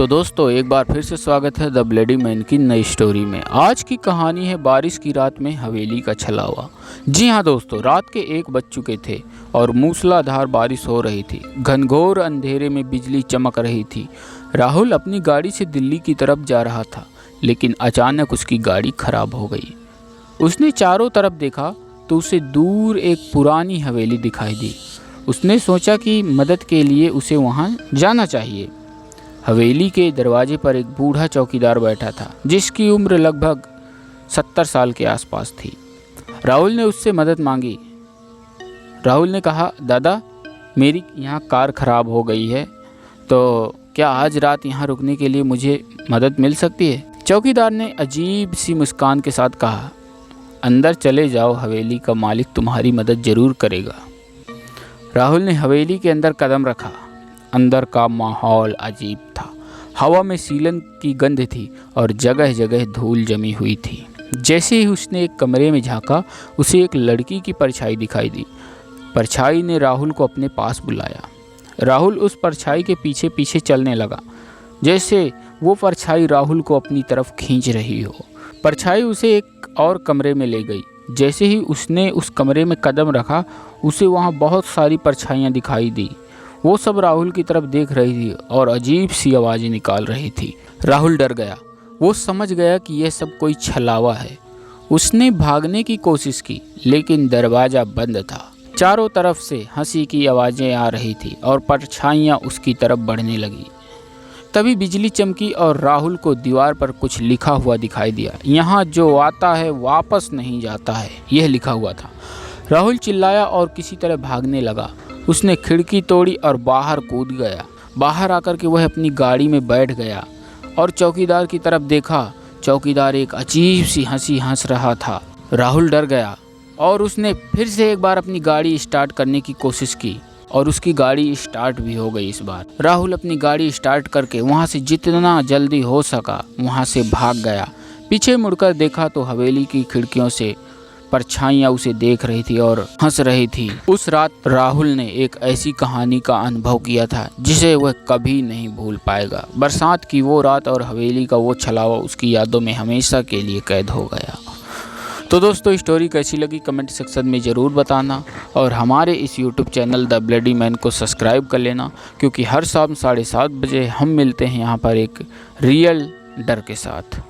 तो दोस्तों एक बार फिर से स्वागत है द ब्लडी मैन की नई स्टोरी में। आज की कहानी है बारिश की रात में हवेली का छलावा। जी हाँ दोस्तों, रात के 1 बज चुके थे और मूसलाधार बारिश हो रही थी। घनघोर अंधेरे में बिजली चमक रही थी। राहुल अपनी गाड़ी से दिल्ली की तरफ जा रहा था, लेकिन अचानक उसकी गाड़ी खराब हो गई। उसने चारों तरफ देखा तो उसे दूर एक पुरानी हवेली दिखाई दी। उसने सोचा कि मदद के लिए उसे वहाँ जाना चाहिए। हवेली के दरवाजे पर एक बूढ़ा चौकीदार बैठा था, जिसकी उम्र लगभग 70 साल के आसपास थी। राहुल ने उससे मदद मांगी। राहुल ने कहा, दादा मेरी यहाँ कार खराब हो गई है, तो क्या आज रात यहाँ रुकने के लिए मुझे मदद मिल सकती है? चौकीदार ने अजीब सी मुस्कान के साथ कहा, अंदर चले जाओ, हवेली का मालिक तुम्हारी मदद जरूर करेगा। राहुल ने हवेली के अंदर कदम रखा। अंदर का माहौल अजीब था। हवा में सीलन की गंध थी और जगह जगह धूल जमी हुई थी। जैसे ही उसने एक कमरे में झांका, उसे एक लड़की की परछाई दिखाई दी। परछाई ने राहुल को अपने पास बुलाया। राहुल उस परछाई के पीछे पीछे चलने लगा, जैसे वो परछाई राहुल को अपनी तरफ खींच रही हो। परछाई उसे एक और कमरे में ले गई। जैसे ही उसने उस कमरे में कदम रखा, उसे वहाँ बहुत सारी परछाइयाँ दिखाई दी। वो सब राहुल की तरफ देख रही थी और अजीब सी आवाज़ें निकाल रही थी। राहुल डर गया। वो समझ गया कि यह सब कोई छलावा है। उसने भागने की कोशिश की, लेकिन दरवाज़ा बंद था। चारों तरफ से हंसी की आवाज़ें आ रही थी और परछाइयाँ उसकी तरफ बढ़ने लगी। तभी बिजली चमकी और राहुल को दीवार पर कुछ लिखा हुआ दिखाई दिया। यहाँ जो आता है वापस नहीं जाता है, यह लिखा हुआ था। राहुल चिल्लाया और किसी तरह भागने लगा। उसने खिड़की तोड़ी और बाहर कूद गया। बाहर आकर के वह अपनी गाड़ी में बैठ गया और चौकीदार की तरफ देखा। चौकीदार एक अजीब सी हंसी हंस रहा था। राहुल डर गया और उसने फिर से एक बार अपनी गाड़ी स्टार्ट करने की कोशिश की और उसकी गाड़ी स्टार्ट भी हो गई। इस बार राहुल अपनी गाड़ी स्टार्ट करके वहाँ से जितना जल्दी हो सका वहाँ से भाग गया। पीछे मुड़कर देखा तो हवेली की खिड़कियों से परछाइयाँ उसे देख रही थी और हंस रही थी। उस रात राहुल ने एक ऐसी कहानी का अनुभव किया था जिसे वह कभी नहीं भूल पाएगा। बरसात की वो रात और हवेली का वो छलावा उसकी यादों में हमेशा के लिए कैद हो गया। तो दोस्तों, स्टोरी कैसी लगी कमेंट सेक्शन में ज़रूर बताना और हमारे इस YouTube channel the bloody man को सब्सक्राइब कर लेना, क्योंकि हर शाम 7:30 बजे हम मिलते हैं यहाँ पर एक रियल डर के साथ।